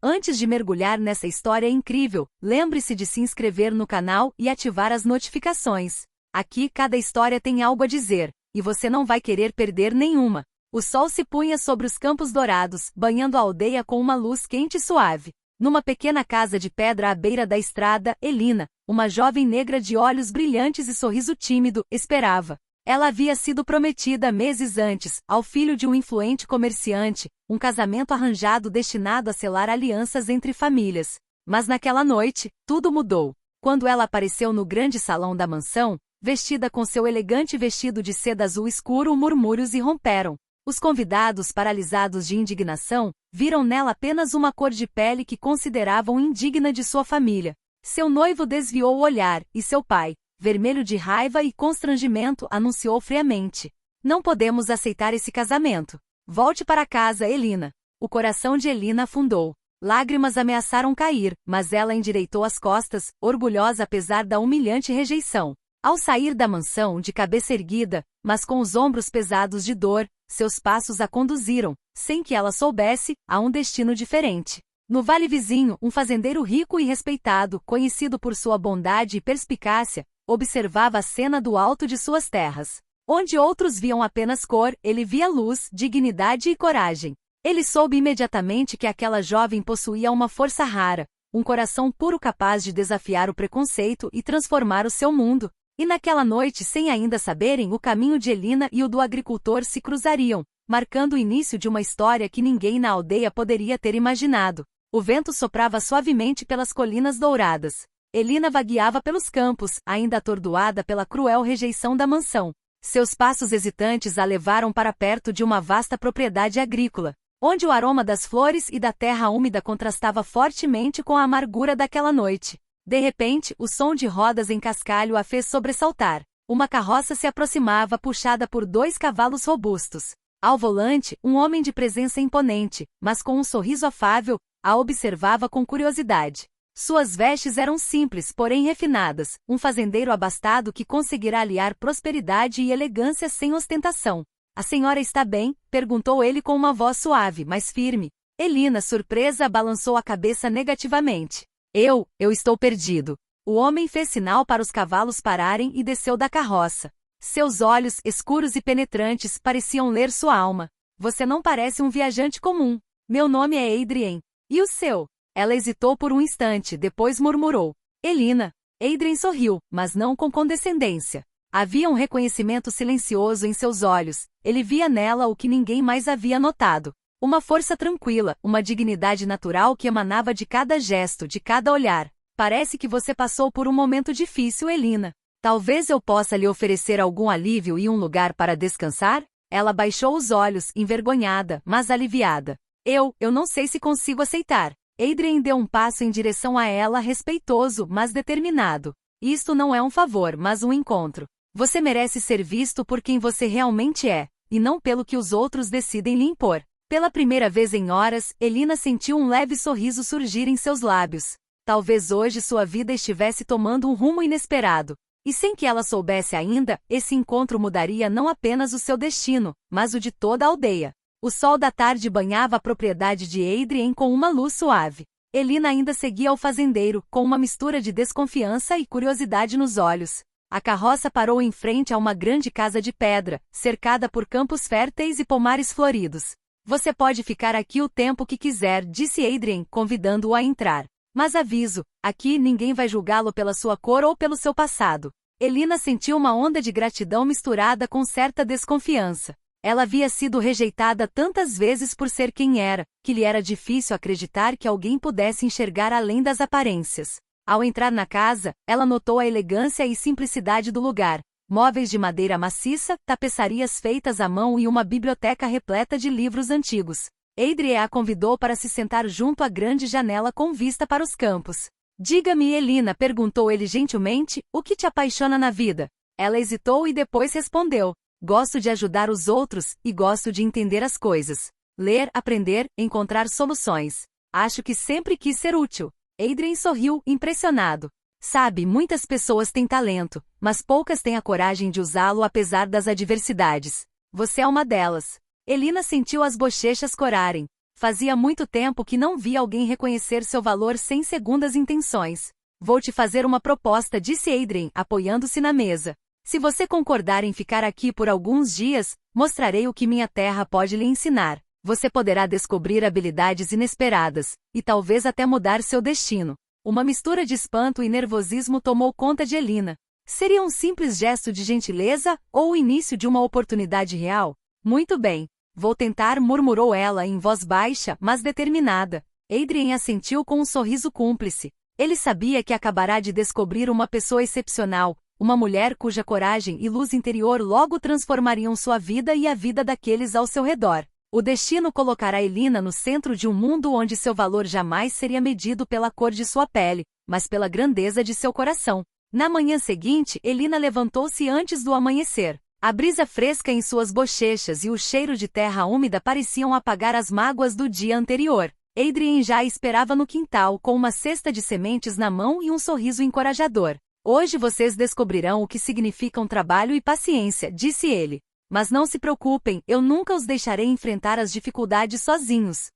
Antes de mergulhar nessa história incrível, lembre-se de se inscrever no canal e ativar as notificações. Aqui cada história tem algo a dizer, e você não vai querer perder nenhuma. O sol se punha sobre os campos dourados, banhando a aldeia com uma luz quente e suave. Numa pequena casa de pedra à beira da estrada, Elina, uma jovem negra de olhos brilhantes e sorriso tímido, esperava. Ela havia sido prometida meses antes, ao filho de um influente comerciante, um casamento arranjado destinado a selar alianças entre famílias. Mas naquela noite, tudo mudou. Quando ela apareceu no grande salão da mansão, vestida com seu elegante vestido de seda azul escuro, murmúrios irromperam. Os convidados, paralisados de indignação, viram nela apenas uma cor de pele que consideravam indigna de sua família. Seu noivo desviou o olhar, e seu pai, vermelho de raiva e constrangimento, anunciou friamente: "Não podemos aceitar esse casamento. Volte para casa, Elina." O coração de Elina afundou. Lágrimas ameaçaram cair, mas ela endireitou as costas, orgulhosa apesar da humilhante rejeição. Ao sair da mansão de cabeça erguida, mas com os ombros pesados de dor, seus passos a conduziram, sem que ela soubesse, a um destino diferente. No vale vizinho, um fazendeiro rico e respeitado, conhecido por sua bondade e perspicácia, observava a cena do alto de suas terras. Onde outros viam apenas cor, ele via luz, dignidade e coragem. Ele soube imediatamente que aquela jovem possuía uma força rara, um coração puro capaz de desafiar o preconceito e transformar o seu mundo. E naquela noite, sem ainda saberem, o caminho de Elina e o do agricultor se cruzariam, marcando o início de uma história que ninguém na aldeia poderia ter imaginado. O vento soprava suavemente pelas colinas douradas. Elina vagueava pelos campos, ainda atordoada pela cruel rejeição da mansão. Seus passos hesitantes a levaram para perto de uma vasta propriedade agrícola, onde o aroma das flores e da terra úmida contrastava fortemente com a amargura daquela noite. De repente, o som de rodas em cascalho a fez sobressaltar. Uma carroça se aproximava, puxada por 2 cavalos robustos. Ao volante, um homem de presença imponente, mas com um sorriso afável, a observava com curiosidade. Suas vestes eram simples, porém refinadas, um fazendeiro abastado que conseguirá aliar prosperidade e elegância sem ostentação. "A senhora está bem?" perguntou ele com uma voz suave, mas firme. Elina, surpresa, balançou a cabeça negativamente. Eu estou perdido." O homem fez sinal para os cavalos pararem e desceu da carroça. Seus olhos, escuros e penetrantes, pareciam ler sua alma. "Você não parece um viajante comum. Meu nome é Adrien. E o seu?" Ela hesitou por um instante, depois murmurou: "Elina." Adrien sorriu, mas não com condescendência. Havia um reconhecimento silencioso em seus olhos. Ele via nela o que ninguém mais havia notado. Uma força tranquila, uma dignidade natural que emanava de cada gesto, de cada olhar. "Parece que você passou por um momento difícil, Elina. Talvez eu possa lhe oferecer algum alívio e um lugar para descansar?" Ela baixou os olhos, envergonhada, mas aliviada. Eu não sei se consigo aceitar." Adrien deu um passo em direção a ela, respeitoso, mas determinado. "Isto não é um favor, mas um encontro. Você merece ser visto por quem você realmente é, e não pelo que os outros decidem lhe impor." Pela primeira vez em horas, Elina sentiu um leve sorriso surgir em seus lábios. Talvez hoje sua vida estivesse tomando um rumo inesperado. E sem que ela soubesse ainda, esse encontro mudaria não apenas o seu destino, mas o de toda a aldeia. O sol da tarde banhava a propriedade de Adrien com uma luz suave. Elina ainda seguia o fazendeiro, com uma mistura de desconfiança e curiosidade nos olhos. A carroça parou em frente a uma grande casa de pedra, cercada por campos férteis e pomares floridos. "Você pode ficar aqui o tempo que quiser", disse Adrien, convidando-o a entrar. "Mas aviso, aqui ninguém vai julgá-lo pela sua cor ou pelo seu passado." Elina sentiu uma onda de gratidão misturada com certa desconfiança. Ela havia sido rejeitada tantas vezes por ser quem era, que lhe era difícil acreditar que alguém pudesse enxergar além das aparências. Ao entrar na casa, ela notou a elegância e simplicidade do lugar. Móveis de madeira maciça, tapeçarias feitas à mão e uma biblioteca repleta de livros antigos. Adrien a convidou para se sentar junto à grande janela com vista para os campos. "Diga-me, Elina", perguntou ele gentilmente, "o que te apaixona na vida?" Ela hesitou e depois respondeu: "Gosto de ajudar os outros, e gosto de entender as coisas. Ler, aprender, encontrar soluções. Acho que sempre quis ser útil." Adrien sorriu, impressionado. "Sabe, muitas pessoas têm talento, mas poucas têm a coragem de usá-lo apesar das adversidades. Você é uma delas." Elina sentiu as bochechas corarem. Fazia muito tempo que não via alguém reconhecer seu valor sem segundas intenções. Vou te fazer uma proposta, disse Adrien, apoiando-se na mesa. Se você concordar em ficar aqui por alguns dias, mostrarei o que minha terra pode lhe ensinar. Você poderá descobrir habilidades inesperadas, e talvez até mudar seu destino. Uma mistura de espanto e nervosismo tomou conta de Elina. Seria um simples gesto de gentileza, ou o início de uma oportunidade real? Muito bem. Vou tentar, murmurou ela em voz baixa, mas determinada. Adrien assentiu com um sorriso cúmplice. Ele sabia que acabará de descobrir uma pessoa excepcional, uma mulher cuja coragem e luz interior logo transformariam sua vida e a vida daqueles ao seu redor. O destino colocará Elina no centro de um mundo onde seu valor jamais seria medido pela cor de sua pele, mas pela grandeza de seu coração. Na manhã seguinte, Elina levantou-se antes do amanhecer. A brisa fresca em suas bochechas e o cheiro de terra úmida pareciam apagar as mágoas do dia anterior. Adrien já a esperava no quintal com uma cesta de sementes na mão e um sorriso encorajador. Hoje vocês descobrirão o que significam trabalho e paciência, disse ele. Mas não se preocupem, eu nunca os deixarei enfrentar as dificuldades sozinhos.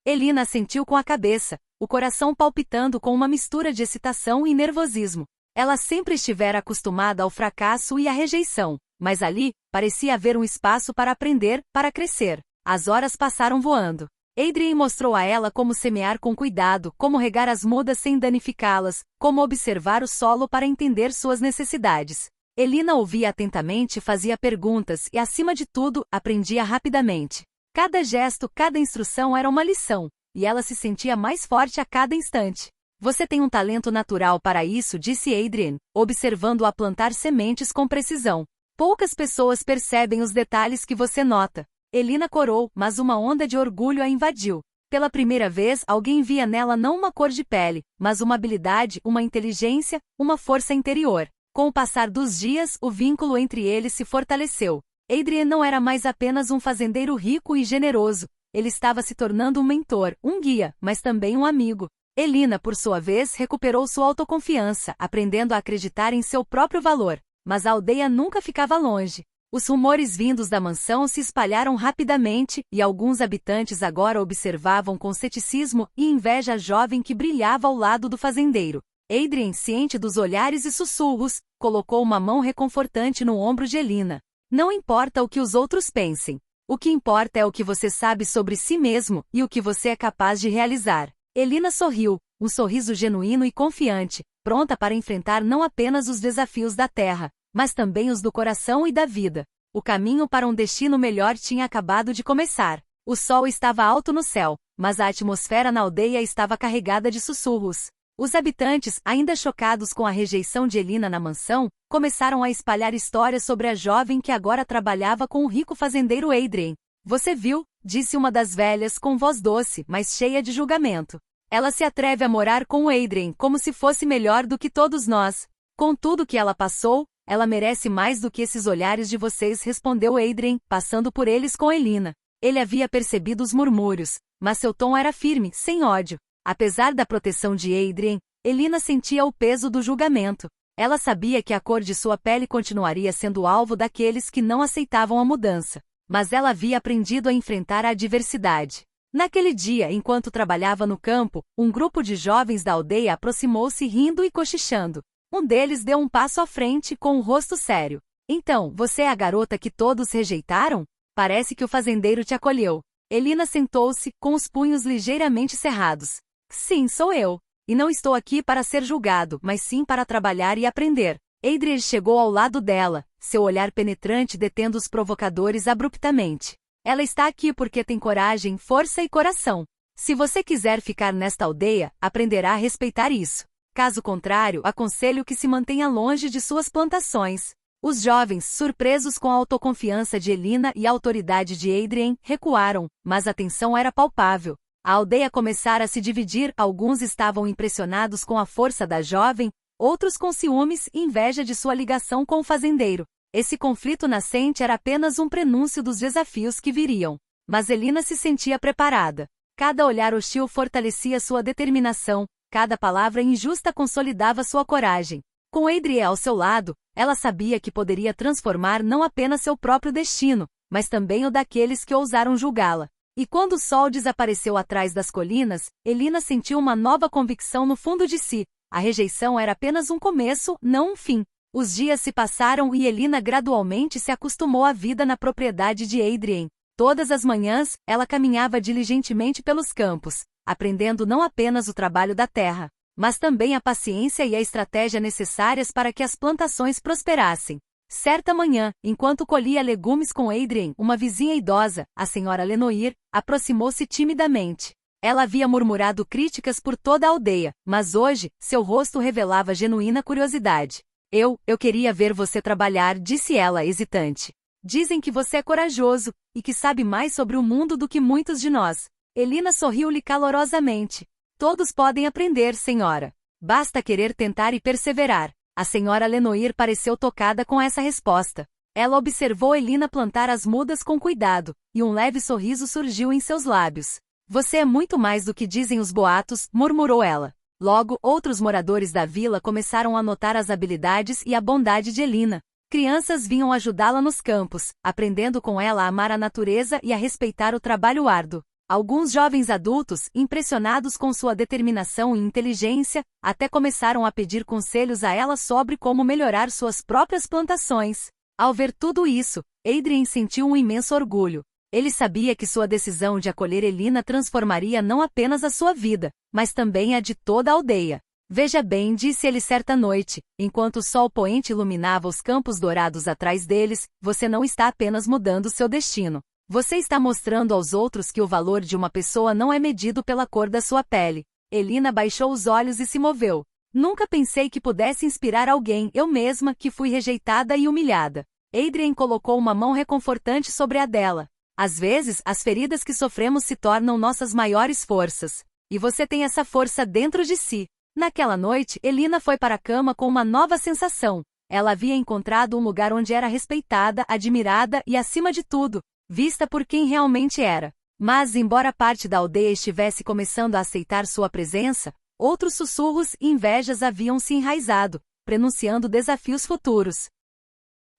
Elina assentiu com a cabeça, o coração palpitando com uma mistura de excitação e nervosismo. Ela sempre estivera acostumada ao fracasso e à rejeição, mas ali, parecia haver um espaço para aprender, para crescer. As horas passaram voando. Adrien mostrou a ela como semear com cuidado, como regar as mudas sem danificá-las, como observar o solo para entender suas necessidades. Elina ouvia atentamente e fazia perguntas e, acima de tudo, aprendia rapidamente. Cada gesto, cada instrução era uma lição, e ela se sentia mais forte a cada instante. Você tem um talento natural para isso, disse Adrien, observando-a plantar sementes com precisão. Poucas pessoas percebem os detalhes que você nota. Elina corou, mas uma onda de orgulho a invadiu. Pela primeira vez, alguém via nela não uma cor de pele, mas uma habilidade, uma inteligência, uma força interior. Com o passar dos dias, o vínculo entre eles se fortaleceu. Adrien não era mais apenas um fazendeiro rico e generoso. Ele estava se tornando um mentor, um guia, mas também um amigo. Elina, por sua vez, recuperou sua autoconfiança, aprendendo a acreditar em seu próprio valor. Mas a aldeia nunca ficava longe. Os rumores vindos da mansão se espalharam rapidamente, e alguns habitantes agora observavam com ceticismo e inveja a jovem que brilhava ao lado do fazendeiro. Adrien, ciente dos olhares e sussurros, colocou uma mão reconfortante no ombro de Elina. Não importa o que os outros pensem. O que importa é o que você sabe sobre si mesmo e o que você é capaz de realizar. Elina sorriu, um sorriso genuíno e confiante, pronta para enfrentar não apenas os desafios da terra, mas também os do coração e da vida. O caminho para um destino melhor tinha acabado de começar. O sol estava alto no céu, mas a atmosfera na aldeia estava carregada de sussurros. Os habitantes, ainda chocados com a rejeição de Elina na mansão, começaram a espalhar histórias sobre a jovem que agora trabalhava com o rico fazendeiro Adrien. Você viu? Disse uma das velhas com voz doce, mas cheia de julgamento. Ela se atreve a morar com o Adrien como se fosse melhor do que todos nós. Com tudo que ela passou, ela merece mais do que esses olhares de vocês, respondeu Adrien, passando por eles com Elina. Ele havia percebido os murmúrios, mas seu tom era firme, sem ódio. Apesar da proteção de Adrien, Elina sentia o peso do julgamento. Ela sabia que a cor de sua pele continuaria sendo alvo daqueles que não aceitavam a mudança. Mas ela havia aprendido a enfrentar a adversidade. Naquele dia, enquanto trabalhava no campo, um grupo de jovens da aldeia aproximou-se rindo e cochichando. Um deles deu um passo à frente com o rosto sério. Então, você é a garota que todos rejeitaram? Parece que o fazendeiro te acolheu. Elina sentou-se, com os punhos ligeiramente cerrados. Sim, sou eu. E não estou aqui para ser julgado, mas sim para trabalhar e aprender. Adrien chegou ao lado dela, seu olhar penetrante detendo os provocadores abruptamente. Ela está aqui porque tem coragem, força e coração. Se você quiser ficar nesta aldeia, aprenderá a respeitar isso. Caso contrário, aconselho que se mantenha longe de suas plantações. Os jovens, surpresos com a autoconfiança de Elina e a autoridade de Adrien, recuaram, mas a tensão era palpável. A aldeia começara a se dividir, alguns estavam impressionados com a força da jovem, outros com ciúmes e inveja de sua ligação com o fazendeiro. Esse conflito nascente era apenas um prenúncio dos desafios que viriam. Mas Elina se sentia preparada. Cada olhar hostil fortalecia sua determinação, cada palavra injusta consolidava sua coragem. Com Adrien ao seu lado, ela sabia que poderia transformar não apenas seu próprio destino, mas também o daqueles que ousaram julgá-la. E quando o sol desapareceu atrás das colinas, Elina sentiu uma nova convicção no fundo de si. A rejeição era apenas um começo, não um fim. Os dias se passaram e Elina gradualmente se acostumou à vida na propriedade de Adrien. Todas as manhãs, ela caminhava diligentemente pelos campos, aprendendo não apenas o trabalho da terra, mas também a paciência e a estratégia necessárias para que as plantações prosperassem. Certa manhã, enquanto colhia legumes com Adrien, uma vizinha idosa, a senhora Lenoir, aproximou-se timidamente. Ela havia murmurado críticas por toda a aldeia, mas hoje, seu rosto revelava genuína curiosidade. Eu queria ver você trabalhar, disse ela, hesitante. Dizem que você é corajoso, e que sabe mais sobre o mundo do que muitos de nós. Elina sorriu-lhe calorosamente. Todos podem aprender, senhora. Basta querer tentar e perseverar. A senhora Lenoir pareceu tocada com essa resposta. Ela observou Elina plantar as mudas com cuidado, e um leve sorriso surgiu em seus lábios. Você é muito mais do que dizem os boatos, murmurou ela. Logo, outros moradores da vila começaram a notar as habilidades e a bondade de Elina. Crianças vinham ajudá-la nos campos, aprendendo com ela a amar a natureza e a respeitar o trabalho árduo. Alguns jovens adultos, impressionados com sua determinação e inteligência, até começaram a pedir conselhos a ela sobre como melhorar suas próprias plantações. Ao ver tudo isso, Adrien sentiu um imenso orgulho. Ele sabia que sua decisão de acolher Elina transformaria não apenas a sua vida, mas também a de toda a aldeia. Veja bem, disse ele certa noite, enquanto o sol poente iluminava os campos dourados atrás deles, você não está apenas mudando seu destino. Você está mostrando aos outros que o valor de uma pessoa não é medido pela cor da sua pele. Elina baixou os olhos e se moveu. Nunca pensei que pudesse inspirar alguém, eu mesma, que fui rejeitada e humilhada. Adrien colocou uma mão reconfortante sobre a dela. Às vezes, as feridas que sofremos se tornam nossas maiores forças. E você tem essa força dentro de si. Naquela noite, Elina foi para a cama com uma nova sensação. Ela havia encontrado um lugar onde era respeitada, admirada e, acima de tudo, vista por quem realmente era. Mas, embora parte da aldeia estivesse começando a aceitar sua presença, outros sussurros e invejas haviam se enraizado, prenunciando desafios futuros.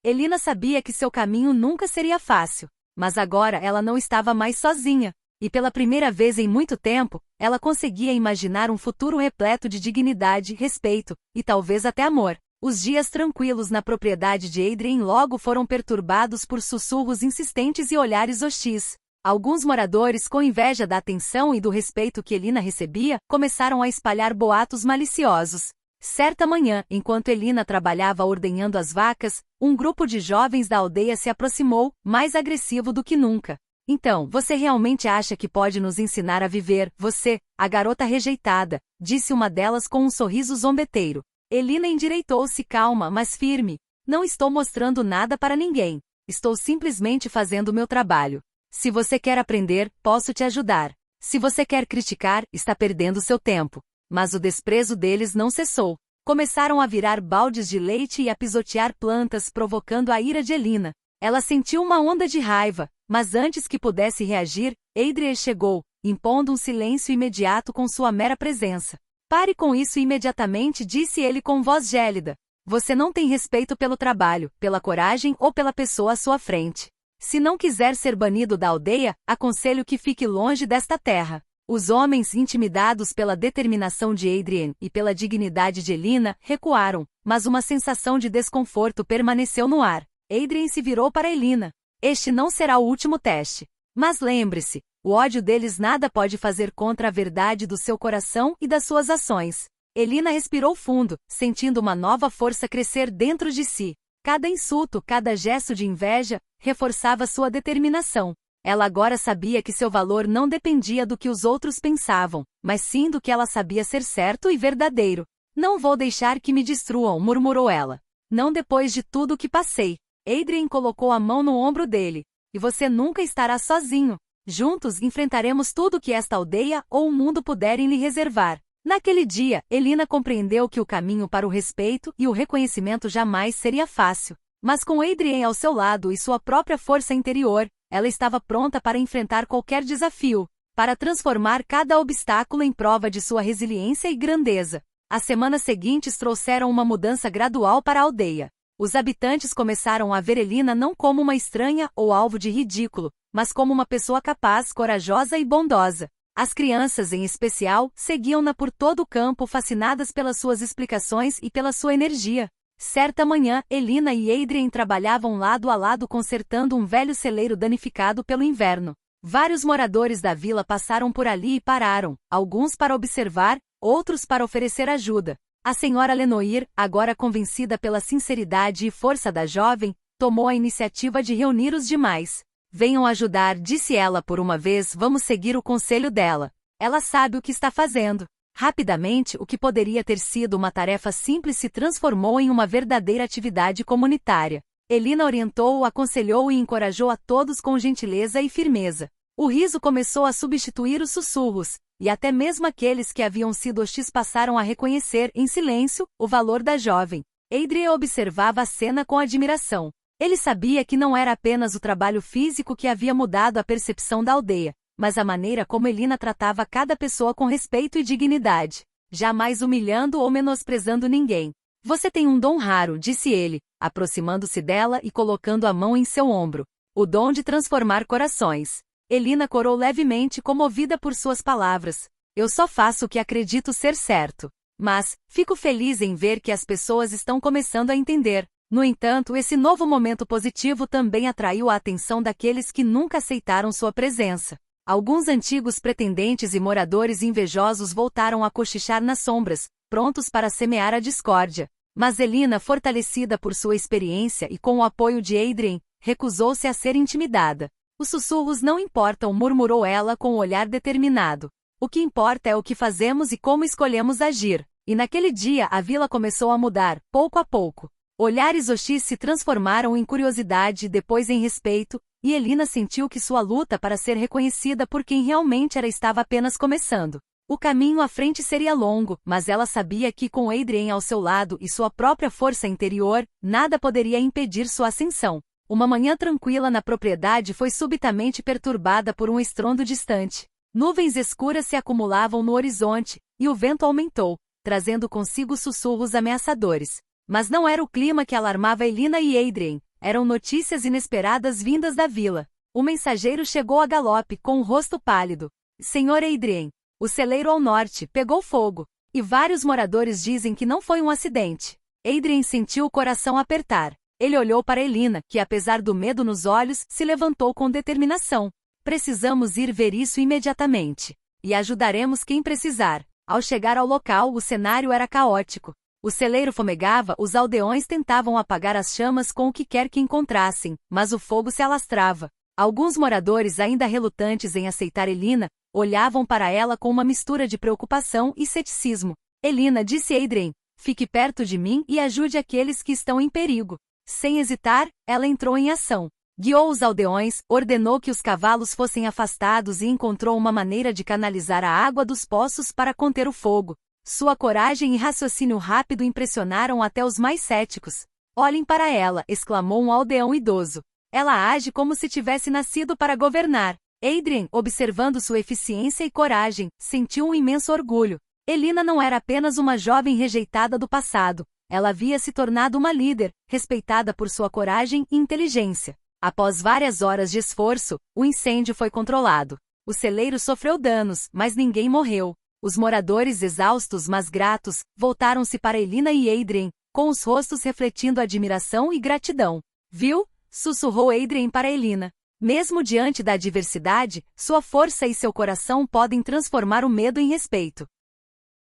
Elina sabia que seu caminho nunca seria fácil, mas agora ela não estava mais sozinha, e pela primeira vez em muito tempo, ela conseguia imaginar um futuro repleto de dignidade, respeito, e talvez até amor. Os dias tranquilos na propriedade de Adrien logo foram perturbados por sussurros insistentes e olhares hostis. Alguns moradores, com inveja da atenção e do respeito que Elina recebia, começaram a espalhar boatos maliciosos. Certa manhã, enquanto Elina trabalhava ordenhando as vacas, um grupo de jovens da aldeia se aproximou, mais agressivo do que nunca. Então, você realmente acha que pode nos ensinar a viver, você, a garota rejeitada, disse uma delas com um sorriso zombeteiro. Elina endireitou-se calma, mas firme. Não estou mostrando nada para ninguém. Estou simplesmente fazendo meu trabalho. Se você quer aprender, posso te ajudar. Se você quer criticar, está perdendo seu tempo. Mas o desprezo deles não cessou. Começaram a virar baldes de leite e a pisotear plantas, provocando a ira de Elina. Ela sentiu uma onda de raiva, mas antes que pudesse reagir, Adrien chegou, impondo um silêncio imediato com sua mera presença. Pare com isso imediatamente, disse ele com voz gélida. Você não tem respeito pelo trabalho, pela coragem ou pela pessoa à sua frente. Se não quiser ser banido da aldeia, aconselho que fique longe desta terra. Os homens, intimidados pela determinação de Adrien e pela dignidade de Elina, recuaram, mas uma sensação de desconforto permaneceu no ar. Adrien se virou para Elina. Este não será o último teste. Mas lembre-se, o ódio deles nada pode fazer contra a verdade do seu coração e das suas ações. Elina respirou fundo, sentindo uma nova força crescer dentro de si. Cada insulto, cada gesto de inveja, reforçava sua determinação. Ela agora sabia que seu valor não dependia do que os outros pensavam, mas sim do que ela sabia ser certo e verdadeiro. Não vou deixar que me destruam, murmurou ela. Não depois de tudo o que passei. Adrien colocou a mão no ombro dele. E você nunca estará sozinho. Juntos enfrentaremos tudo que esta aldeia ou o mundo puderem lhe reservar. Naquele dia, Elina compreendeu que o caminho para o respeito e o reconhecimento jamais seria fácil. Mas com Adrien ao seu lado e sua própria força interior, ela estava pronta para enfrentar qualquer desafio, para transformar cada obstáculo em prova de sua resiliência e grandeza. As semanas seguintes trouxeram uma mudança gradual para a aldeia. Os habitantes começaram a ver Elina não como uma estranha ou alvo de ridículo, mas como uma pessoa capaz, corajosa e bondosa. As crianças, em especial, seguiam-na por todo o campo, fascinadas pelas suas explicações e pela sua energia. Certa manhã, Elina e Adrien trabalhavam lado a lado consertando um velho celeiro danificado pelo inverno. Vários moradores da vila passaram por ali e pararam, alguns para observar, outros para oferecer ajuda. A senhora Lenoir, agora convencida pela sinceridade e força da jovem, tomou a iniciativa de reunir os demais. Venham ajudar, disse ela por uma vez, vamos seguir o conselho dela. Ela sabe o que está fazendo. Rapidamente, o que poderia ter sido uma tarefa simples se transformou em uma verdadeira atividade comunitária. Elina orientou, aconselhou e encorajou a todos com gentileza e firmeza. O riso começou a substituir os sussurros, e até mesmo aqueles que haviam sido hostis passaram a reconhecer, em silêncio, o valor da jovem. Adrien observava a cena com admiração. Ele sabia que não era apenas o trabalho físico que havia mudado a percepção da aldeia, mas a maneira como Elina tratava cada pessoa com respeito e dignidade, jamais humilhando ou menosprezando ninguém. Você tem um dom raro, disse ele, aproximando-se dela e colocando a mão em seu ombro. O dom de transformar corações. Elina corou levemente, comovida por suas palavras. Eu só faço o que acredito ser certo. Mas, fico feliz em ver que as pessoas estão começando a entender. No entanto, esse novo momento positivo também atraiu a atenção daqueles que nunca aceitaram sua presença. Alguns antigos pretendentes e moradores invejosos voltaram a cochichar nas sombras, prontos para semear a discórdia. Mas Elina, fortalecida por sua experiência e com o apoio de Adrien, recusou-se a ser intimidada. Os sussurros não importam, murmurou ela com um olhar determinado. O que importa é o que fazemos e como escolhemos agir. E naquele dia a vila começou a mudar, pouco a pouco. Olhares hostis se transformaram em curiosidade e depois em respeito, e Elina sentiu que sua luta para ser reconhecida por quem realmente era estava apenas começando. O caminho à frente seria longo, mas ela sabia que com Adrien ao seu lado e sua própria força interior, nada poderia impedir sua ascensão. Uma manhã tranquila na propriedade foi subitamente perturbada por um estrondo distante. Nuvens escuras se acumulavam no horizonte, e o vento aumentou, trazendo consigo sussurros ameaçadores. Mas não era o clima que alarmava Elina e Adrien, eram notícias inesperadas vindas da vila. O mensageiro chegou a galope, com o rosto pálido. Senhor Adrien, o celeiro ao norte pegou fogo, e vários moradores dizem que não foi um acidente. Adrien sentiu o coração apertar. Ele olhou para Elina, que apesar do medo nos olhos, se levantou com determinação. Precisamos ir ver isso imediatamente. E ajudaremos quem precisar. Ao chegar ao local, o cenário era caótico. O celeiro fumegava, os aldeões tentavam apagar as chamas com o que quer que encontrassem, mas o fogo se alastrava. Alguns moradores, ainda relutantes em aceitar Elina, olhavam para ela com uma mistura de preocupação e ceticismo. Elina, disse Adrien, fique perto de mim e ajude aqueles que estão em perigo. Sem hesitar, ela entrou em ação. Guiou os aldeões, ordenou que os cavalos fossem afastados e encontrou uma maneira de canalizar a água dos poços para conter o fogo. Sua coragem e raciocínio rápido impressionaram até os mais céticos. Olhem para ela, exclamou um aldeão idoso. Ela age como se tivesse nascido para governar. Adrien, observando sua eficiência e coragem, sentiu um imenso orgulho. Elina não era apenas uma jovem rejeitada do passado. Ela havia se tornado uma líder, respeitada por sua coragem e inteligência. Após várias horas de esforço, o incêndio foi controlado. O celeiro sofreu danos, mas ninguém morreu. Os moradores, exaustos mas gratos, voltaram-se para Elina e Adrien, com os rostos refletindo admiração e gratidão. Viu? Sussurrou Adrien para Elina. Mesmo diante da adversidade, sua força e seu coração podem transformar o medo em respeito.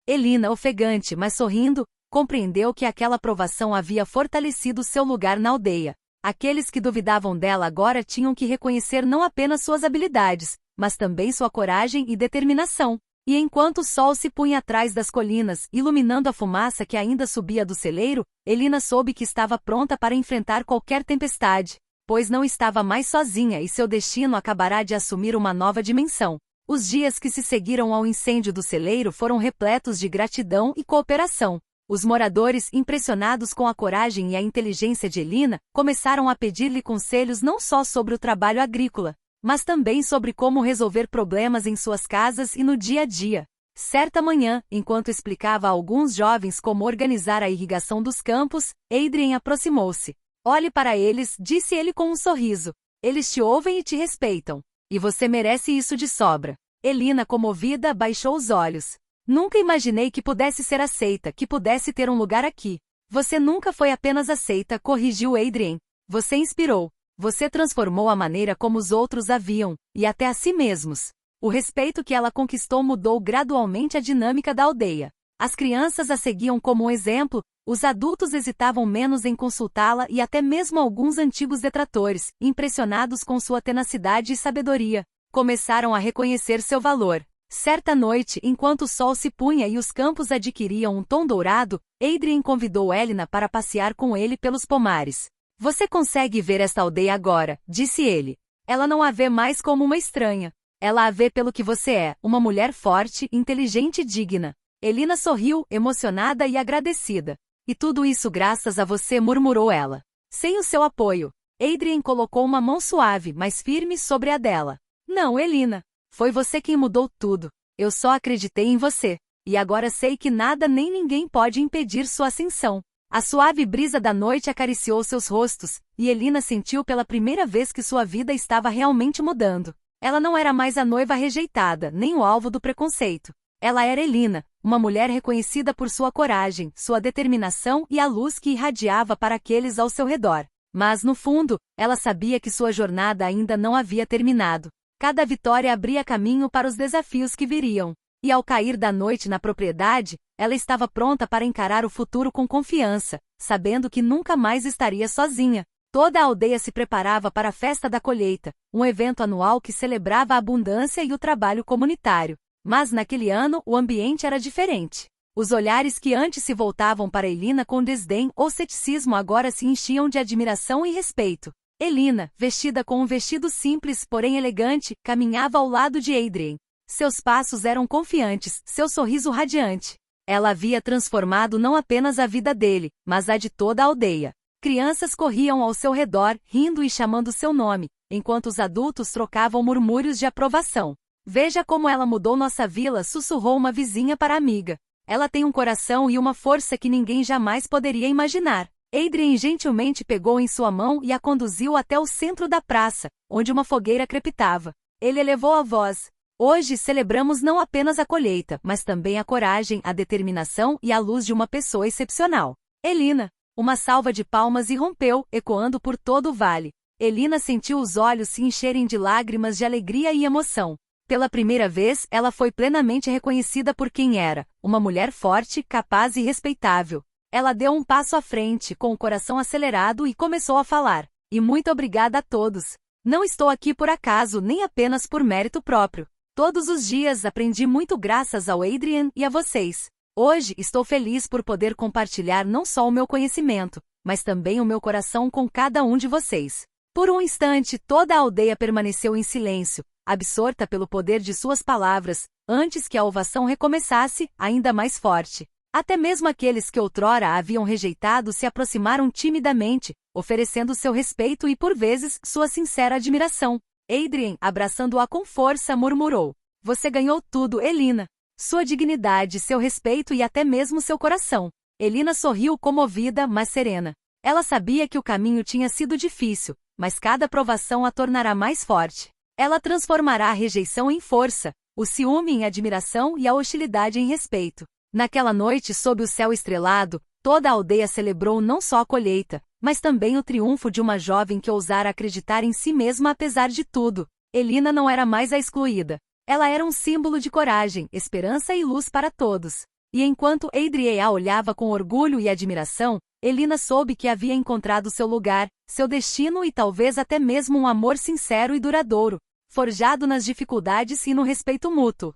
Elina, ofegante mas sorrindo, compreendeu que aquela aprovação havia fortalecido seu lugar na aldeia. Aqueles que duvidavam dela agora tinham que reconhecer não apenas suas habilidades, mas também sua coragem e determinação. E enquanto o sol se punha atrás das colinas, iluminando a fumaça que ainda subia do celeiro, Elina soube que estava pronta para enfrentar qualquer tempestade, pois não estava mais sozinha e seu destino acabará de assumir uma nova dimensão. Os dias que se seguiram ao incêndio do celeiro foram repletos de gratidão e cooperação. Os moradores, impressionados com a coragem e a inteligência de Elina, começaram a pedir-lhe conselhos não só sobre o trabalho agrícola, mas também sobre como resolver problemas em suas casas e no dia a dia. Certa manhã, enquanto explicava a alguns jovens como organizar a irrigação dos campos, Adrien aproximou-se. Olhe para eles, disse ele com um sorriso. Eles te ouvem e te respeitam. E você merece isso de sobra. Elina, comovida, baixou os olhos. Nunca imaginei que pudesse ser aceita, que pudesse ter um lugar aqui. Você nunca foi apenas aceita, corrigiu Adrien. Você inspirou. Você transformou a maneira como os outros a viam, e até a si mesmos. O respeito que ela conquistou mudou gradualmente a dinâmica da aldeia. As crianças a seguiam como um exemplo, os adultos hesitavam menos em consultá-la e até mesmo alguns antigos detratores, impressionados com sua tenacidade e sabedoria, começaram a reconhecer seu valor. Certa noite, enquanto o sol se punha e os campos adquiriam um tom dourado, Adrien convidou Elina para passear com ele pelos pomares. Você consegue ver esta aldeia agora, disse ele. Ela não a vê mais como uma estranha. Ela a vê pelo que você é, uma mulher forte, inteligente e digna. Elina sorriu, emocionada e agradecida. E tudo isso graças a você, murmurou ela. Sem o seu apoio. Adrien colocou uma mão suave, mas firme sobre a dela. Não, Elina. Foi você quem mudou tudo. Eu só acreditei em você. E agora sei que nada nem ninguém pode impedir sua ascensão. A suave brisa da noite acariciou seus rostos, e Elina sentiu pela primeira vez que sua vida estava realmente mudando. Ela não era mais a noiva rejeitada, nem o alvo do preconceito. Ela era Elina, uma mulher reconhecida por sua coragem, sua determinação e a luz que irradiava para aqueles ao seu redor. Mas, no fundo, ela sabia que sua jornada ainda não havia terminado. Cada vitória abria caminho para os desafios que viriam. E ao cair da noite na propriedade, ela estava pronta para encarar o futuro com confiança, sabendo que nunca mais estaria sozinha. Toda a aldeia se preparava para a festa da colheita, um evento anual que celebrava a abundância e o trabalho comunitário. Mas naquele ano o ambiente era diferente. Os olhares que antes se voltavam para Elina com desdém ou ceticismo agora se enchiam de admiração e respeito. Elina, vestida com um vestido simples porém elegante, caminhava ao lado de Adrien. Seus passos eram confiantes, seu sorriso radiante. Ela havia transformado não apenas a vida dele, mas a de toda a aldeia. Crianças corriam ao seu redor, rindo e chamando seu nome, enquanto os adultos trocavam murmúrios de aprovação. Veja como ela mudou nossa vila, sussurrou uma vizinha para a amiga. Ela tem um coração e uma força que ninguém jamais poderia imaginar. Adrien gentilmente pegou em sua mão e a conduziu até o centro da praça, onde uma fogueira crepitava. Ele elevou a voz. Hoje celebramos não apenas a colheita, mas também a coragem, a determinação e a luz de uma pessoa excepcional. Elina. Uma salva de palmas irrompeu, ecoando por todo o vale. Elina sentiu os olhos se encherem de lágrimas de alegria e emoção. Pela primeira vez, ela foi plenamente reconhecida por quem era, uma mulher forte, capaz e respeitável. Ela deu um passo à frente, com o coração acelerado e começou a falar. E muito obrigada a todos. Não estou aqui por acaso, nem apenas por mérito próprio. Todos os dias aprendi muito graças ao Adrien e a vocês. Hoje estou feliz por poder compartilhar não só o meu conhecimento, mas também o meu coração com cada um de vocês. Por um instante, toda a aldeia permaneceu em silêncio, absorta pelo poder de suas palavras, antes que a ovação recomeçasse, ainda mais forte. Até mesmo aqueles que outrora a haviam rejeitado se aproximaram timidamente, oferecendo seu respeito e por vezes sua sincera admiração. Adrien, abraçando-a com força, murmurou. Você ganhou tudo, Elina. Sua dignidade, seu respeito e até mesmo seu coração. Elina sorriu comovida, mas serena. Ela sabia que o caminho tinha sido difícil, mas cada provação a tornará mais forte. Ela transformará a rejeição em força, o ciúme em admiração e a hostilidade em respeito. Naquela noite, sob o céu estrelado, toda a aldeia celebrou não só a colheita, mas também o triunfo de uma jovem que ousara acreditar em si mesma apesar de tudo. Elina não era mais a excluída. Ela era um símbolo de coragem, esperança e luz para todos. E enquanto Adrien a olhava com orgulho e admiração, Elina soube que havia encontrado seu lugar, seu destino e talvez até mesmo um amor sincero e duradouro, forjado nas dificuldades e no respeito mútuo.